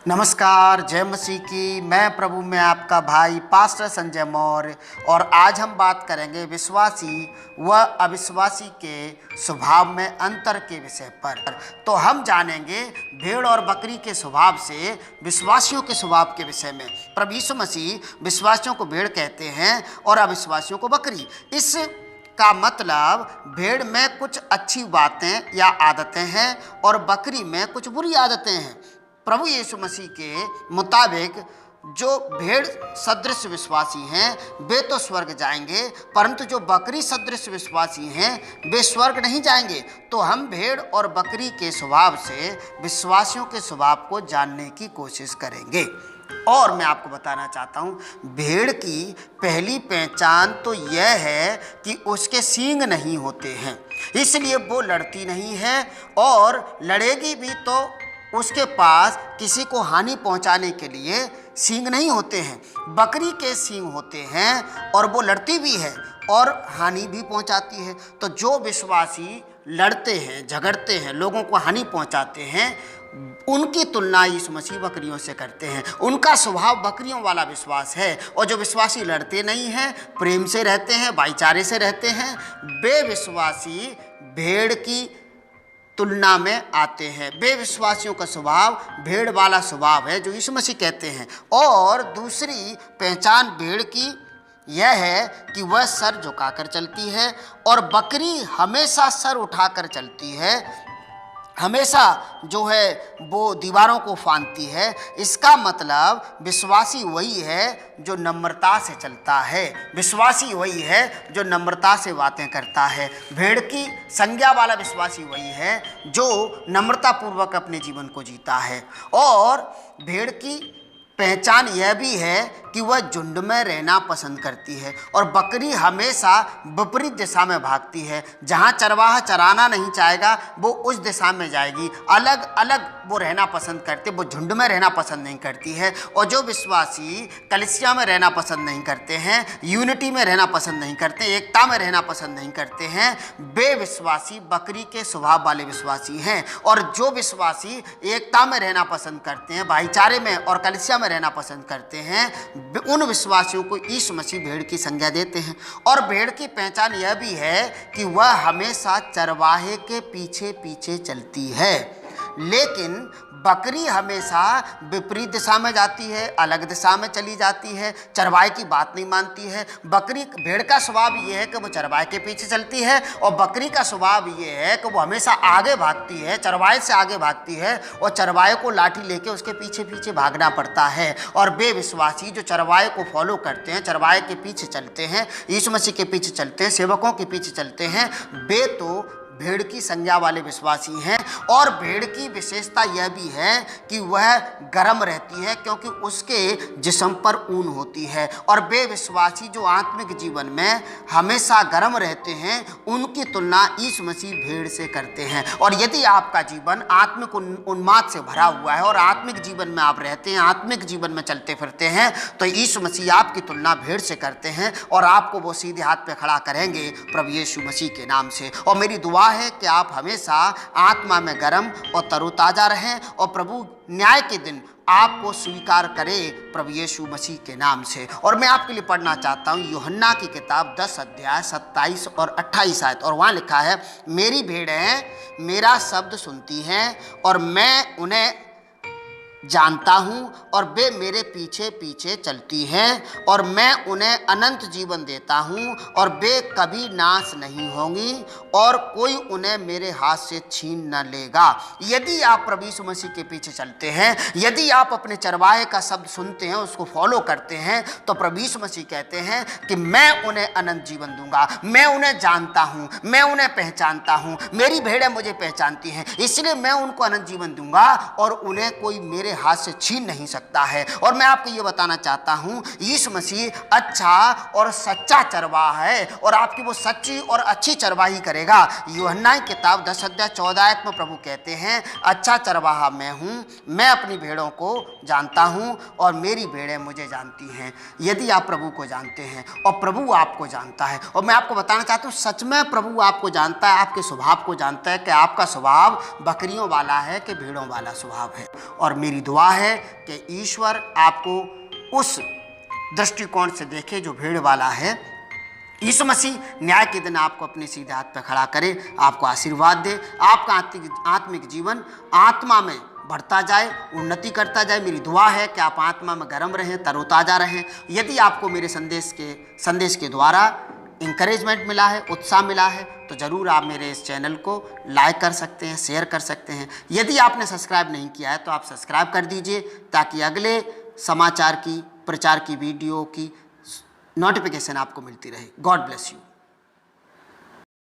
नमस्कार, जय मसीह की। मैं प्रभु में आपका भाई पास्टर संजय मौर्य और आज हम बात करेंगे विश्वासी व अविश्वासी के स्वभाव में अंतर के विषय पर। तो हम जानेंगे भेड़ और बकरी के स्वभाव से विश्वासियों के स्वभाव के विषय में। प्रभु यीशु मसीह विश्वासियों को भेड़ कहते हैं और अविश्वासियों को बकरी। इस का मतलब भेड़ में कुछ अच्छी बातें या आदतें हैं और बकरी में कुछ बुरी आदतें हैं। प्रभु यीशु मसीह के मुताबिक जो भेड़ सदृश विश्वासी हैं वे तो स्वर्ग जाएंगे, परंतु जो बकरी सदृश विश्वासी हैं वे स्वर्ग नहीं जाएंगे। तो हम भेड़ और बकरी के स्वभाव से विश्वासियों के स्वभाव को जानने की कोशिश करेंगे। और मैं आपको बताना चाहता हूँ, भेड़ की पहली पहचान तो यह है कि उसके सींग नहीं होते हैं, इसलिए वो लड़ती नहीं है, और लड़ेगी भी तो उसके पास किसी को हानि पहुंचाने के लिए सींग नहीं होते हैं। बकरी के सींग होते हैं और वो लड़ती भी है और हानि भी पहुंचाती है। तो जो विश्वासी लड़ते हैं, झगड़ते हैं, लोगों को हानि पहुंचाते हैं, उनकी तुलना यीशु मसीह बकरियों से करते हैं। उनका स्वभाव बकरियों वाला विश्वास है। और जो विश्वासी लड़ते नहीं हैं, प्रेम से रहते हैं, भाईचारे से रहते हैं, वे विश्वासी भेड़ की तुलना में आते हैं। बेविश्वासियों का स्वभाव भेड़ वाला स्वभाव है जो यीशु मसीह कहते हैं। और दूसरी पहचान भेड़ की यह है कि वह सर झुकाकर चलती है और बकरी हमेशा सर उठाकर चलती है, हमेशा जो है वो दीवारों को फांदती है। इसका मतलब विश्वासी वही है जो नम्रता से चलता है, विश्वासी वही है जो नम्रता से बातें करता है। भेड़ की संज्ञा वाला विश्वासी वही है जो नम्रता पूर्वक अपने जीवन को जीता है। और भेड़ की पहचान यह भी है कि वह झुंड में रहना पसंद करती है और बकरी हमेशा विपरीत दिशा में भागती है। जहाँ चरवाहा चराना नहीं चाहेगा वो उस दिशा में जाएगी। अलग अलग वो रहना पसंद करते, वो झुंड में रहना पसंद नहीं करती है। और जो विश्वासी कलीसिया में रहना पसंद नहीं करते हैं, यूनिटी में रहना पसंद नहीं करते, एकता में रहना पसंद नहीं करते हैं, वे विश्वासी बकरी के स्वभाव वाले विश्वासी हैं। और जो विश्वासी एकता में रहना पसंद करते हैं, भाईचारे में और कलीसिया में रहना पसंद करते हैं, उन विश्वासियों को यीशु मसीह भेड़ की संज्ञा देते हैं। और भेड़ की पहचान यह भी है कि वह हमेशा चरवाहे के पीछे पीछे चलती है, लेकिन बकरी हमेशा विपरीत दिशा में जाती है, अलग दिशा में चली जाती है, चरवाहे की बात नहीं मानती है। भेड़ का स्वभाव ये है कि वो चरवाहे के पीछे चलती है, और बकरी का स्वभाव ये है कि वो हमेशा आगे भागती है, चरवाहे से आगे भागती है, और चरवाहे को लाठी लेके उसके पीछे पीछे भागना पड़ता है। और बेविश्वासी जो चरवाहे को फॉलो करते हैं, चरवाहे के पीछे चलते हैं, यीशु मसीह के पीछे चलते हैं, सेवकों के पीछे चलते हैं, वे तो भेड़ की संज्ञा वाले विश्वासी हैं। और भेड़ की विशेषता यह भी है कि वह गर्म रहती है क्योंकि उसके जिस्म पर ऊन होती है। और बेविश्वासी जो आत्मिक जीवन में हमेशा गर्म रहते हैं, उनकी तुलना यीशु मसीह भेड़ से करते हैं। और यदि आपका जीवन आत्मिक उन्माद से भरा हुआ है और आत्मिक जीवन में आप रहते हैं, आत्मिक जीवन में चलते फिरते हैं, तो यीशु मसीह आपकी तुलना भेड़ से करते हैं और आपको वो सीधे हाथ पे खड़ा करेंगे प्रभु यीशु मसीह के नाम से। और मेरी दुआ है कि आप हमेशा आत्मा में गर्म और तरोताजा रहें और प्रभु न्याय के दिन आपको स्वीकार करे प्रभु यीशु मसीह के नाम से। और मैं आपके लिए पढ़ना चाहता हूँ यूहन्ना की किताब 10 अध्याय 27 और 28 आयत। और वहाँ लिखा है, मेरी भेड़ें मेरा शब्द सुनती हैं और मैं उन्हें जानता हूँ और वे मेरे पीछे पीछे चलती हैं और मैं उन्हें अनंत जीवन देता हूँ और वे कभी नाश नहीं होंगी और कोई उन्हें मेरे हाथ से छीन न लेगा। यदि आप प्रभु यीशु मसीह के पीछे चलते हैं, यदि आप अपने चरवाहे का शब्द सुनते हैं, उसको फॉलो करते हैं, तो प्रभु यीशु मसीह कहते हैं कि मैं उन्हें अनंत जीवन दूंगा। मैं उन्हें जानता हूँ, मैं उन्हें पहचानता हूँ, मेरी भेड़ें मुझे पहचानती हैं, इसलिए मैं उनको अनंत जीवन दूंगा और उन्हें कोई मेरे हाथ से छीन नहीं सकता है। और मैं आपको यह बताना चाहता हूं, यीशु मसीह अच्छा और सच्चा चरवाहा है और आपकी वो सच्ची और अच्छी चरवाही करेगा। यूहन्ना की किताब 10 अध्याय 14 आयत में प्रभु कहते हैं, अच्छा चरवाहा मैं हूं, मैं अपनी भेड़ों को जानता हूं और मेरी भेड़ें मुझे जानती हैं। यदि आप प्रभु को जानते हैं और प्रभु आपको जानता है, और मैं आपको बताना चाहता हूं सच में प्रभु आपको जानता है, आपके स्वभाव को जानता है कि आपका स्वभाव बकरियों वाला है कि भेड़ों वाला स्वभाव है। और मेरी मेरी दुआ है कि ईश्वर आपको उस दृष्टिकोण से देखे जो भीड़ वाला है। यीशु मसीह न्याय के दिन आपको अपने सीधे हाथ पर खड़ा करे, आपको आशीर्वाद दे, आपका आत्मिक जीवन आत्मा में बढ़ता जाए, उन्नति करता जाए। मेरी दुआ है कि आप आत्मा में गर्म रहें, तरोताज़ा रहें। यदि आपको मेरे संदेश के द्वारा इंकरेजमेंट मिला है, उत्साह मिला है, तो ज़रूर आप मेरे इस चैनल को लाइक कर सकते हैं, शेयर कर सकते हैं। यदि आपने सब्सक्राइब नहीं किया है तो आप सब्सक्राइब कर दीजिए, ताकि अगले समाचार की, प्रचार की वीडियो की नोटिफिकेशन आपको मिलती रहे। God bless you.